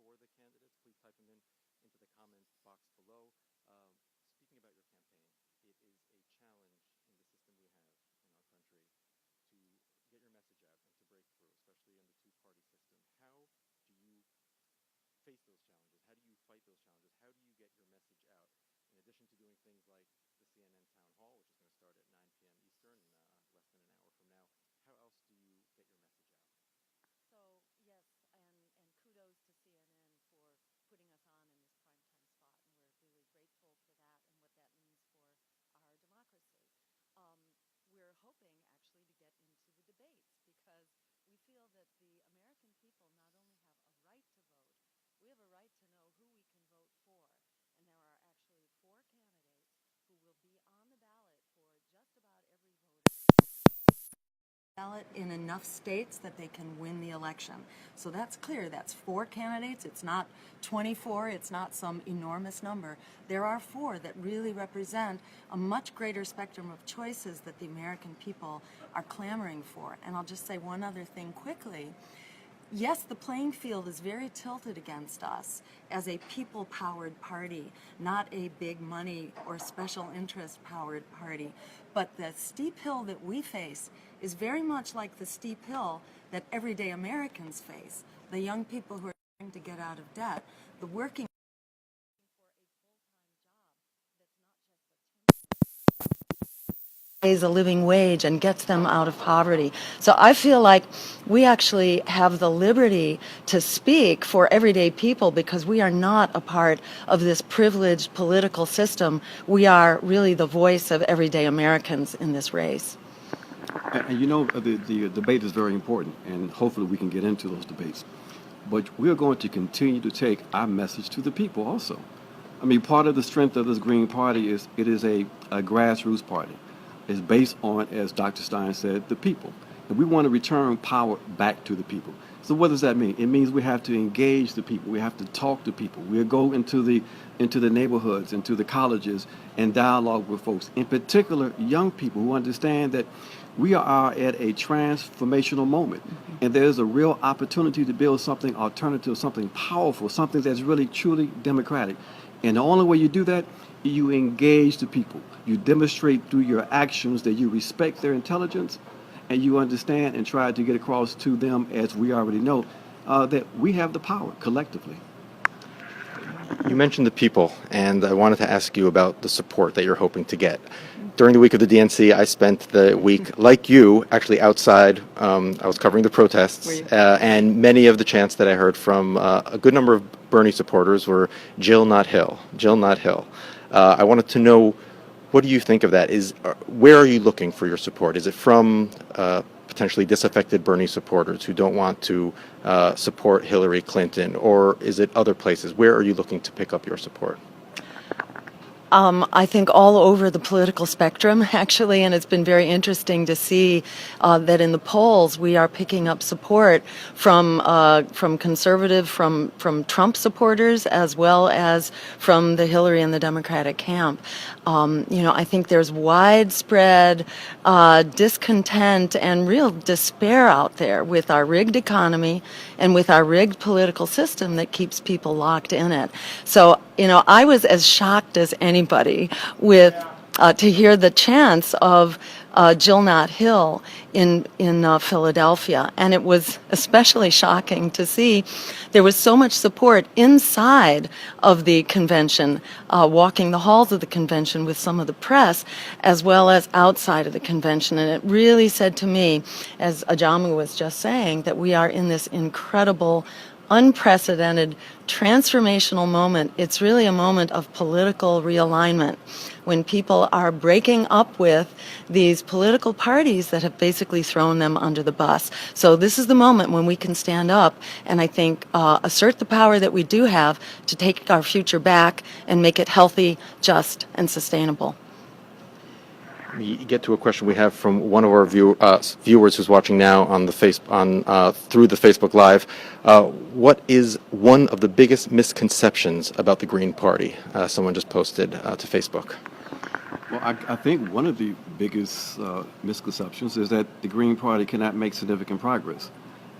for the candidates, please type them into the comments box below. Speaking about your campaign, it is a challenge in the system we have in our country to get your message out and to break through, especially in the two-party system. How do you face those challenges? How do you fight those challenges? How do you get your message out? In addition to doing things like the CNN Town Hall, which is going to start at 9 p.m. Eastern, less than an hour from now, how else do you get your message out? So, yes, and kudos to CNN for putting us on in this primetime spot, and we're really grateful for that and what that means for our democracy. We're hoping actually to get into the debates because we feel that the American people not only have a right to vote, we have a right to know who we can vote for. And there are actually 4 candidates who will be on the ballot for just about every voter ballot in enough states that they can win the election. So that's clear. That's 4 candidates. It's not 24. It's not some enormous number. There are 4 that really represent a much greater spectrum of choices that the American people are clamoring for. And I'll just say one other thing quickly. Yes, the playing field is very tilted against us as a people-powered party, not a big money or special interest-powered party. But the steep hill that we face is very much like the steep hill that everyday Americans face. The young people who are trying to get out of debt, the working pays a living wage and gets them out of poverty. So I feel like we actually have the liberty to speak for everyday people because we are not a part of this privileged political system. We are really the voice of everyday Americans in this race. And you know, the debate is very important, and hopefully we can get into those debates. But we're going to continue to take our message to the people also. I mean, part of the strength of this Green Party is it is a grassroots party. It's based on, as Dr. Stein said, the people. And we want to return power back to the people. So what does that mean? It means we have to engage the people. We have to talk to people. We'll go into the neighborhoods, into the colleges, and dialogue with folks, in particular young people who understand that we are at a transformational moment. And there's a real opportunity to build something alternative, something powerful, something that's really, truly democratic. And the only way you do that, you engage the people. You demonstrate through your actions that you respect their intelligence and you understand and try to get across to them, as we already know, that we have the power collectively. You mentioned the people, and I wanted to ask you about the support that you're hoping to get. During the week of the DNC, I spent the week, like you, actually outside. I was covering the protests, and many of the chants that I heard from a good number of Bernie supporters were Jill, not Hill. Jill, not Hill. I wanted to know, what do you think of that? Where are you looking for your support? Is it from potentially disaffected Bernie supporters who don't want to support Hillary Clinton, or is it other places? Where are you looking to pick up your support? I think all over the political spectrum, actually, and it's been very interesting to see that in the polls we are picking up support from conservative, from Trump supporters, as well as from the Hillary and the Democratic camp. I think there's widespread discontent and real despair out there with our rigged economy and with our rigged political system that keeps people locked in it. So, I was as shocked as anybody with to hear the chants of Jill Not Hill in Philadelphia, and it was especially shocking to see there was so much support inside of the convention, walking the halls of the convention with some of the press, as well as outside of the convention. And it really said to me, as Ajamu was just saying, that we are in this incredible, unprecedented, transformational moment. It's really a moment of political realignment when people are breaking up with these political parties that have basically thrown them under the bus. So this is the moment when we can stand up and I think assert the power that we do have to take our future back and make it healthy, just, and sustainable. We get to a question we have from one of our viewers who's watching now on the through the Facebook Live. What is one of the biggest misconceptions about the Green Party? Someone just posted to Facebook. Well, I think one of the biggest misconceptions is that the Green Party cannot make significant progress.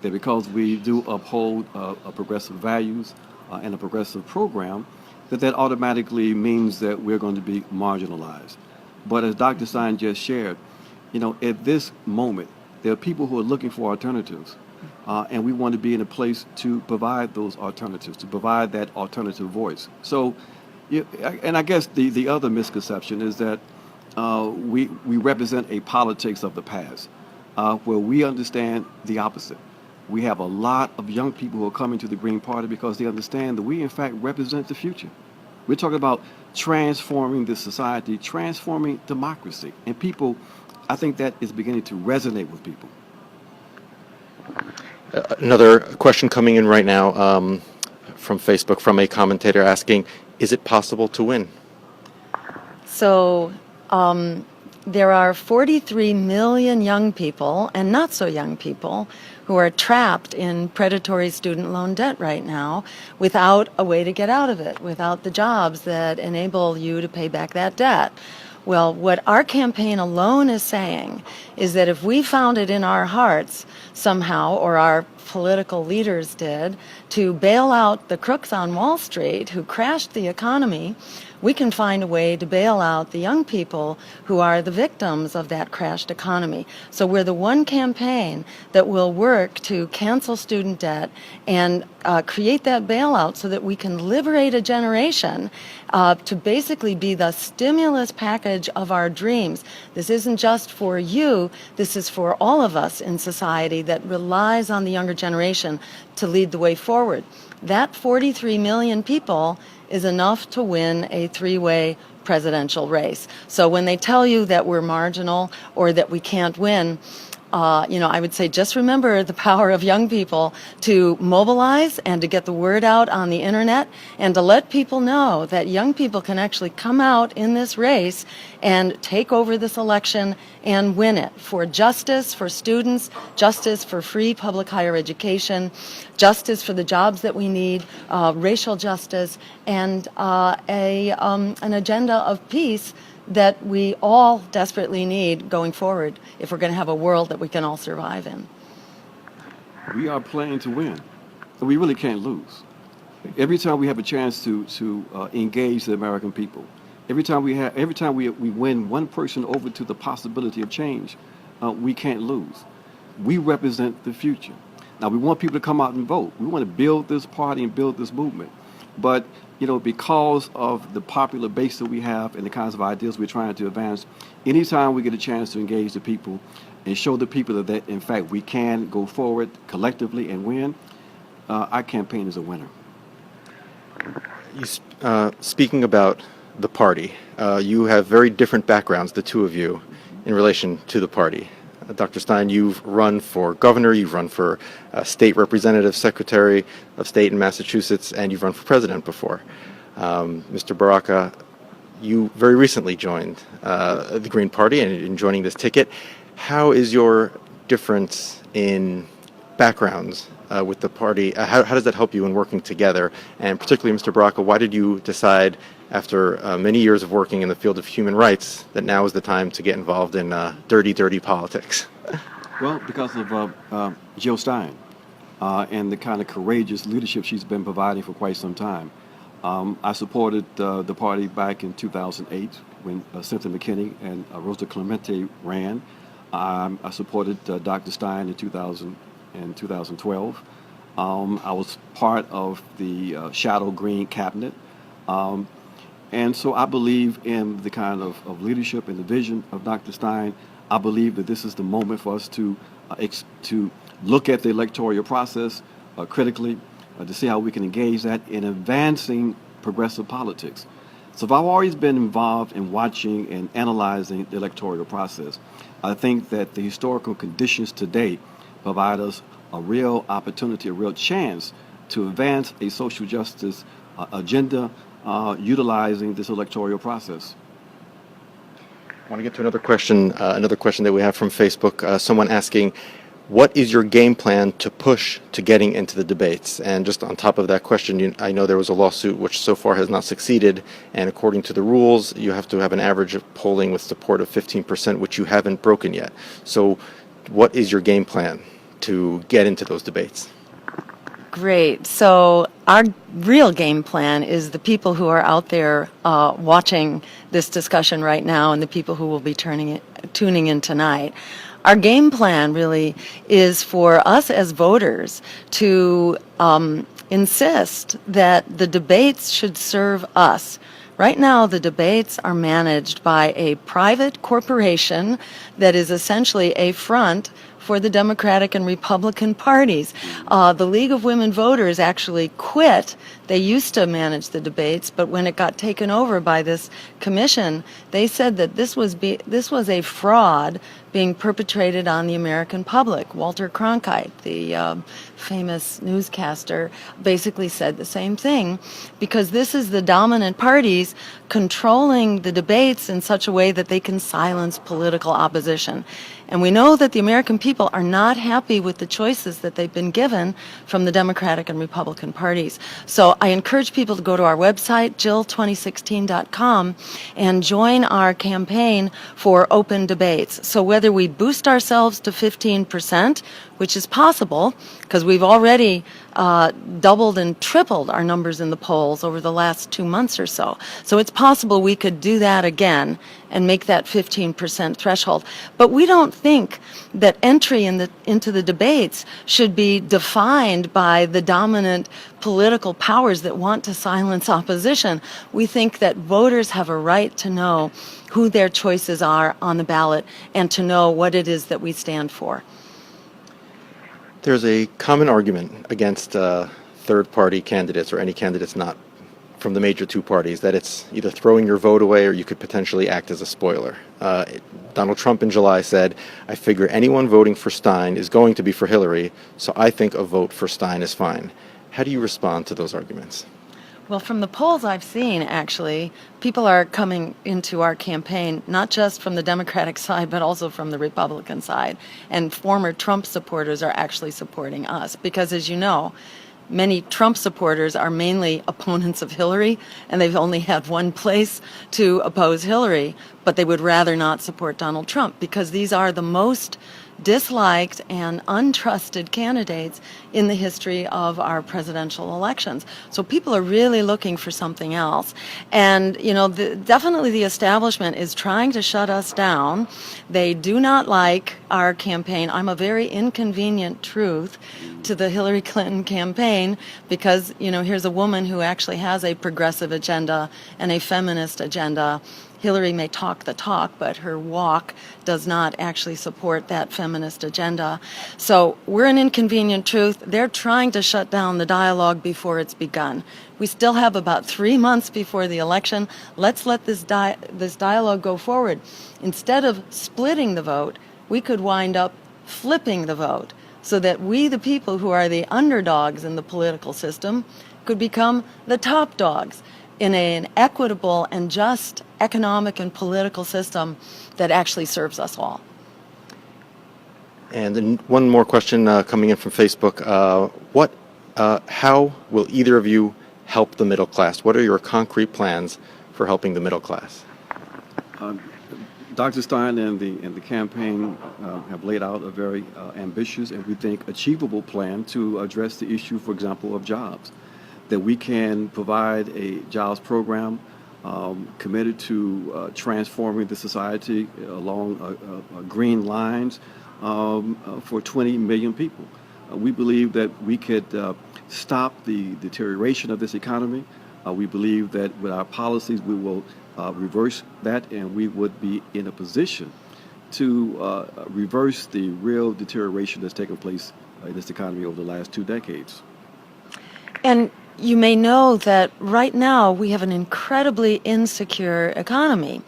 That because we do uphold progressive values, and a progressive program, that automatically means that we're going to be marginalized. But as Dr. Stein just shared, at this moment, there are people who are looking for alternatives, and we want to be in a place to provide those alternatives, to provide that alternative voice. So, and I guess the other misconception is that we represent a politics of the past, where we understand the opposite. We have a lot of young people who are coming to the Green Party because they understand that we, in fact, represent the future. We're talking about transforming the society, transforming democracy. And people, I think that is beginning to resonate with people. Another question coming in right now from Facebook from a commentator asking, is it possible to win? So there are 43 million young people and not so young people who are trapped in predatory student loan debt right now without a way to get out of it, without the jobs that enable you to pay back that debt. Well, what our campaign alone is saying is that if we found it in our hearts somehow, or our political leaders did, to bail out the crooks on Wall Street who crashed the economy, we can find a way to bail out the young people who are the victims of that crashed economy. So we're the one campaign that will work to cancel student debt and create that bailout so that we can liberate a generation to basically be the stimulus package of our dreams. This isn't just for you, this is for all of us in society that relies on the younger generation to lead the way forward. That 43 million people is enough to win a three-way presidential race. So when they tell you that we're marginal or that we can't win, I would say just remember the power of young people to mobilize and to get the word out on the internet and to let people know that young people can actually come out in this race and take over this election and win it for justice for students, justice for free public higher education, justice for the jobs that we need, racial justice, and an agenda of peace that we all desperately need going forward if we're going to have a world that we can all survive in. We are playing to win, and we really can't lose. Every time we have a chance to engage the American people, every time we win one person over to the possibility of change, we can't lose. We represent the future. Now, we want people to come out and vote. We want to build this party and build this movement. But because of the popular base that we have and the kinds of ideas we're trying to advance, anytime we get a chance to engage the people and show the people that in fact, we can go forward collectively and win, our campaign is a winner. Speaking about the party, you have very different backgrounds, the two of you, in relation to the party. Dr. Stein, you've run for governor, you've run for state representative, secretary of state in Massachusetts, and you've run for president before. Mr. Baraka, you very recently joined the Green Party and in joining this ticket. How is your difference in backgrounds with the party? How does that help you in working together? And particularly, Mr. Baraka, why did you decide, after many years of working in the field of human rights, that now is the time to get involved in dirty politics? Well, because of Jill Stein and the kind of courageous leadership she's been providing for quite some time. I supported the party back in 2008 when Cynthia McKinney and Rosa Clemente ran. I supported Dr. Stein in 2012. I was part of the Shadow Green cabinet. And so I believe in the kind of leadership and the vision of Dr. Stein. I believe that this is the moment for us to look at the electoral process critically, to see how we can engage that in advancing progressive politics. So I've always been involved in watching and analyzing the electoral process. I think that the historical conditions today provide us a real opportunity, a real chance to advance a social justice agenda utilizing this electoral process. I want to get to another question that we have from Facebook. Someone asking, what is your game plan to push to getting into the debates? And just on top of that question, I know there was a lawsuit which so far has not succeeded, and according to the rules, you have to have an average of polling with support of 15%, which you haven't broken yet. So what is your game plan to get into those debates? Great. So our real game plan is the people who are out there watching this discussion right now and the people who will be tuning in tonight. Our game plan really is for us as voters to insist that the debates should serve us. Right now, the debates are managed by a private corporation that is essentially a front for the Democratic and Republican parties. The League of Women Voters actually quit. They used to manage the debates, but when it got taken over by this commission, they said that this was a fraud being perpetrated on the American public. Walter Cronkite, the famous newscaster, basically said the same thing, because this is the dominant parties controlling the debates in such a way that they can silence political opposition. And we know that the American people are not happy with the choices that they've been given from the Democratic and Republican parties. So I encourage people to go to our website, jill2016.com, and join our campaign for open debates. So whether we boost ourselves to 15%, which is possible, because we've already doubled and tripled our numbers in the polls over the last 2 months or so. So it's possible we could do that again and make that 15% threshold. But we don't think that entry into the debates should be defined by the dominant political powers that want to silence opposition. We think that voters have a right to know who their choices are on the ballot and to know what it is that we stand for. There's a common argument against third-party candidates or any candidates not from the major two parties that it's either throwing your vote away or you could potentially act as a spoiler. Donald Trump in July said, "I figure anyone voting for Stein is going to be for Hillary, so I think a vote for Stein is fine." How do you respond to those arguments? Well, from the polls I've seen, actually, people are coming into our campaign, not just from the Democratic side, but also from the Republican side. And former Trump supporters are actually supporting us because, as you know, many Trump supporters are mainly opponents of Hillary, and they've only had one place to oppose Hillary, but they would rather not support Donald Trump because these are the most disliked and untrusted candidates in the history of our presidential elections. So people are really looking for something else. And, you know, definitely the establishment is trying to shut us down. They do not like our campaign. I'm a very inconvenient truth to the Hillary Clinton campaign because, you know, here's a woman who actually has a progressive agenda and a feminist agenda. Hillary may talk the talk, but her walk does not actually support that feminist agenda. So we're an inconvenient truth. They're trying to shut down the dialogue before it's begun. We still have about 3 months before the election. Let's let this dialogue go forward. Instead of splitting the vote, we could wind up flipping the vote so that we, the people who are the underdogs in the political system, could become the top dogs in an equitable and just economic and political system that actually serves us all. And then one more question coming in from Facebook. How will either of you help the middle class? What are your concrete plans for helping the middle class? Dr. Stein and the campaign have laid out a very ambitious and we think achievable plan to address the issue, for example, of jobs. That we can provide a jobs program committed to transforming the society along green lines for 20 million people. We believe that we could stop the deterioration of this economy. We believe that with our policies we will reverse that and we would be in a position to reverse the real deterioration that's taken place in this economy over the last 2 decades. And you may know that right now we have an incredibly insecure economy.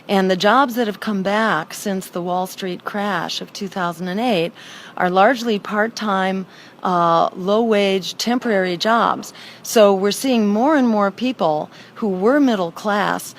And the jobs that have come back since the Wall Street crash of 2008 are largely part-time, low-wage, temporary jobs. So we're seeing more and more people who were middle class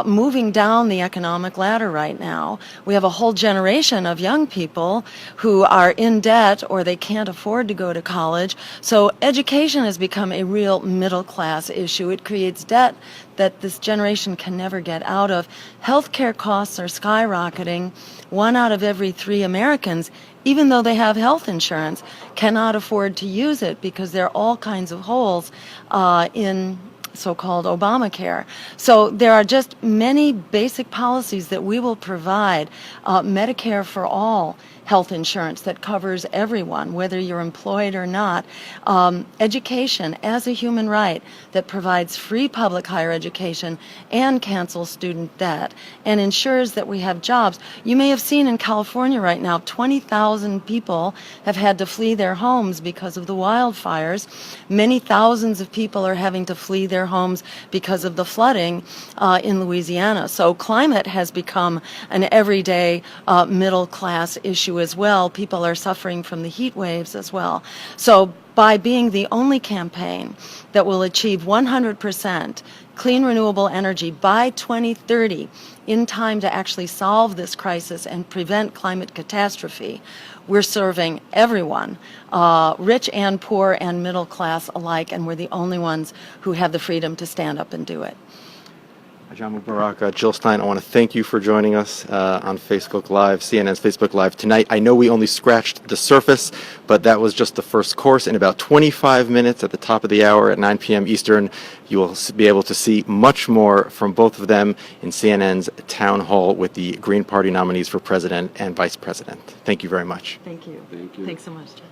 moving down the economic ladder right now. We have a whole generation of young people who are in debt or they can't afford to go to college. So education has become a real middle-class issue. It creates debt that this generation can never get out of. Healthcare costs are skyrocketing. 1 out of every 3 Americans even though they have health insurance, cannot afford to use it because there are all kinds of holes in so-called Obamacare. So there are just many basic policies that we will provide. Medicare for all health insurance that covers everyone, whether you're employed or not. Education as a human right that provides free public higher education and cancels student debt and ensures that we have jobs. You may have seen in California right now, 20,000 people have had to flee their homes because of the wildfires. Many thousands of people are having to flee their homes because of the flooding in Louisiana. So climate has become an everyday middle class issue as well. People are suffering from the heat waves as well. So by being the only campaign that will achieve 100% clean renewable energy by 2030 in time to actually solve this crisis and prevent climate catastrophe, we're serving everyone, rich and poor and middle class alike, and we're the only ones who have the freedom to stand up and do it. Ajamu Baraka, Jill Stein, I want to thank you for joining us on Facebook Live, CNN's Facebook Live tonight. I know we only scratched the surface, but that was just the first course. In about 25 minutes at the top of the hour at 9 p.m. Eastern, you will be able to see much more from both of them in CNN's Town Hall with the Green Party nominees for President and Vice President. Thank you very much. Thank you. Thank you. Thanks so much, John.